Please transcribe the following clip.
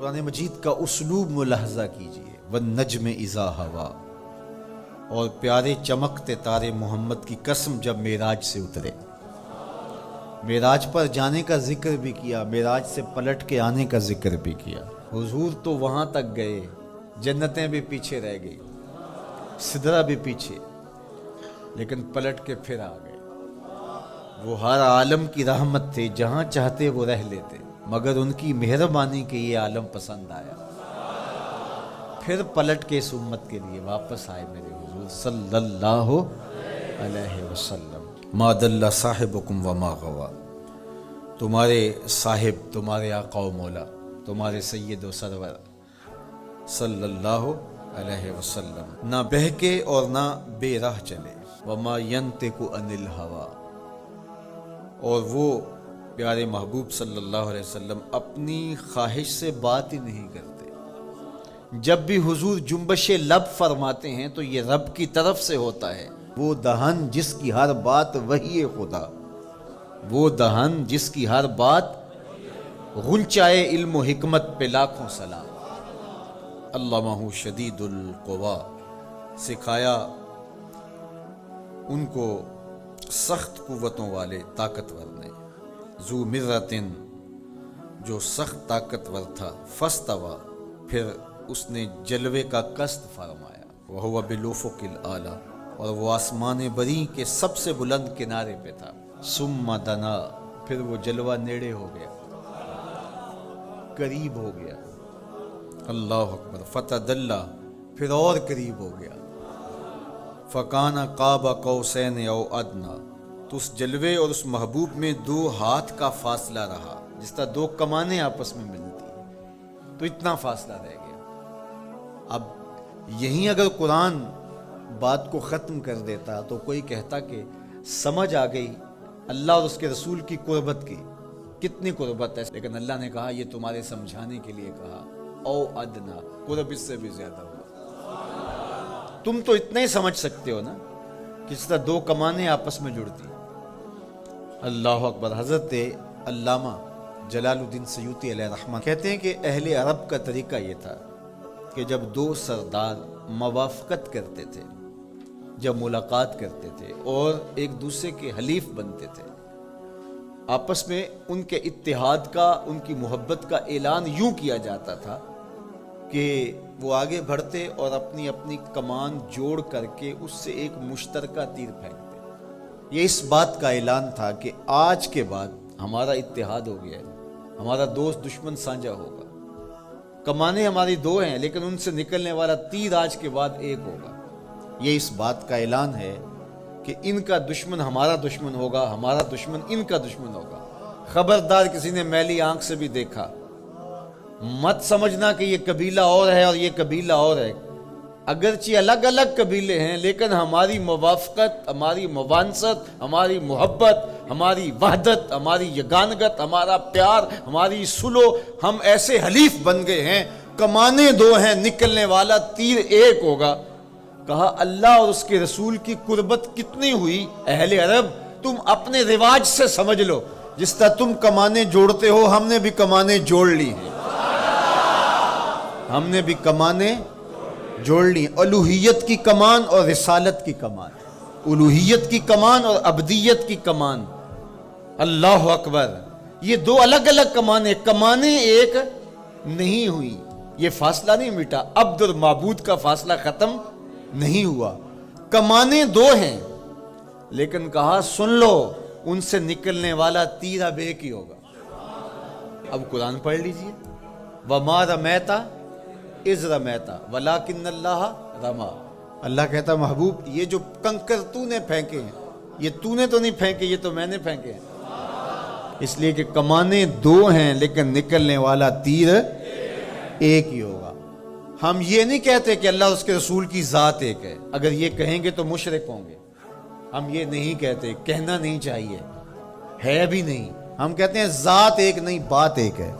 قرآن مجید کا اسلوب ملاحظہ کیجئے، والنجم اذا ہوا، اور پیارے چمکتے تارے محمد کی قسم جب معراج سے اترے۔ معراج پر جانے کا ذکر بھی کیا، معراج سے پلٹ کے آنے کا ذکر بھی کیا۔ حضور تو وہاں تک گئے، جنتیں بھی پیچھے رہ گئی، سدرہ بھی پیچھے، لیکن پلٹ کے پھر آ گئے۔ وہ ہر عالم کی رحمت تھے، جہاں چاہتے وہ رہ لیتے، مگر ان کی مہربانی کے یہ عالم پسند آیا، پھر پلٹ کے اس امت کے لیے واپس آئے میرے حضور صلی اللہ علیہ وسلم۔ ما ضل صاحبکم وما غوا، تمہارے صاحب، تمہارے آقا و مولا، تمہارے سید و سرور صلی اللہ علیہ وسلم نہ بہکے اور نہ بے راہ چلے۔ وما ینطق عن الہوا، اور وہ پیارے محبوب صلی اللہ علیہ وسلم اپنی خواہش سے بات ہی نہیں کرتے۔ جب بھی حضور جنبش لب فرماتے ہیں تو یہ رب کی طرف سے ہوتا ہے۔ وہ دہن جس کی ہر بات وحی خدا، وہ دہن جس کی ہر بات، غنچائے علم و حکمت پہ لاکھوں سلام۔ علمہ شدید القوا، سکھایا ان کو سخت قوتوں والے طاقتور نے۔ ذو مرتن، جو سخت طاقتور تھا، فاستوی، پھر اس نے جلوے کا قصد فرمایا۔ وہو بالافق الاعلی، اور وہ آسمان بری کے سب سے بلند کنارے پہ تھا۔ ثم دنا، پھر وہ جلوہ نیڑے ہو گیا، قریب ہو گیا۔ اللہ اکبر۔ فتدلی، پھر اور قریب ہو گیا۔ فکان قاب قوسین او ادنا، تو اس جلوے اور اس محبوب میں 2 ہاتھ کا فاصلہ رہا، جس طرح 2 کمانیں آپس میں ملتی ہیں، تو اتنا فاصلہ رہ گیا۔ اب یہیں اگر قرآن بات کو ختم کر دیتا تو کوئی کہتا کہ سمجھ آ گئی اللہ اور اس کے رسول کی قربت کی، کتنی قربت ہے، لیکن اللہ نے کہا یہ تمہارے سمجھانے کے لیے کہا، او ادنا، قرب اس سے بھی زیادہ ہوا۔ تم تو اتنا ہی سمجھ سکتے ہو نا، کس طرح 2 کمانیں آپس میں جڑتی۔ اللہ اکبر۔ حضرت علامہ جلال الدین سیوطی علیہ رحمہ کہتے ہیں کہ اہل عرب کا طریقہ یہ تھا کہ جب 2 سردار موافقت کرتے تھے، جب ملاقات کرتے تھے اور ایک دوسرے کے حلیف بنتے تھے، آپس میں ان کے اتحاد کا، ان کی محبت کا اعلان یوں کیا جاتا تھا کہ وہ آگے بڑھتے اور اپنی اپنی کمان جوڑ کر کے اس سے ایک مشترکہ تیر پھینکتے۔ یہ اس بات کا اعلان تھا کہ آج کے بعد ہمارا اتحاد ہو گیا ہے، ہمارا دوست دشمن سانجا ہوگا، کمانیں ہماری 2 ہیں لیکن ان سے نکلنے والا تیر آج کے بعد ایک ہوگا۔ یہ اس بات کا اعلان ہے کہ ان کا دشمن ہمارا دشمن ہوگا، ہمارا دشمن ان کا دشمن ہوگا۔ خبردار کسی نے میلی آنکھ سے بھی دیکھا، مت سمجھنا کہ یہ قبیلہ اور ہے اور یہ قبیلہ اور ہے، اگرچہ الگ الگ قبیلے ہیں لیکن ہماری موافقت، ہماری موانست، ہماری محبت، ہماری وحدت، ہماری یگانگت، ہمارا پیار، ہماری سلو، ہم ایسے حلیف بن گئے ہیں، کمانیں 2 ہیں، نکلنے والا تیر ایک ہوگا۔ کہا اللہ اور اس کے رسول کی قربت کتنی ہوئی اہل عرب، تم اپنے رواج سے سمجھ لو، جس طرح تم کمانیں جوڑتے ہو ہم نے بھی کمانیں جوڑ لی ہیں، ہم نے بھی کمانیں جوڑ لی، الوہیت کی کمان اور رسالت کی کمان، الوہیت کی کمان اور عبدیت کی کمان۔ اللہ اکبر۔ یہ 2 الگ الگ کمانیں ایک نہیں ہوئی، یہ فاصلہ نہیں مٹا، عبد اور معبود کا فاصلہ ختم نہیں ہوا، کمانیں 2 ہیں، لیکن کہا سن لو ان سے نکلنے والا تیر اب ایک ہی ہوگا۔ اب قرآن پڑھ لیجئے، وَمَا رَمَيْتَ اِذْ رَمَيْتَ وَلَٰكِنَّ اللَّهَ رَمَىٰ۔ اللہ کہتا محبوب یہ جو کنکر تو نے پھینکے ہیں، یہ تو نے تو نہیں پھینکے، یہ تو میں نے پھینکے ہیں، اس لیے کہ کمانیں 2 ہیں لیکن نکلنے والا تیر ایک ہی ہوگا۔ ہم یہ نہیں کہتے کہ اللہ اور اس کے رسول کی ذات ایک ہے، اگر یہ کہیں گے تو مشرک ہوں گے، ہم یہ نہیں کہتے، کہنا نہیں چاہیے، ہے بھی نہیں، ہم کہتے ہیں ذات ایک نہیں، بات ایک ہے۔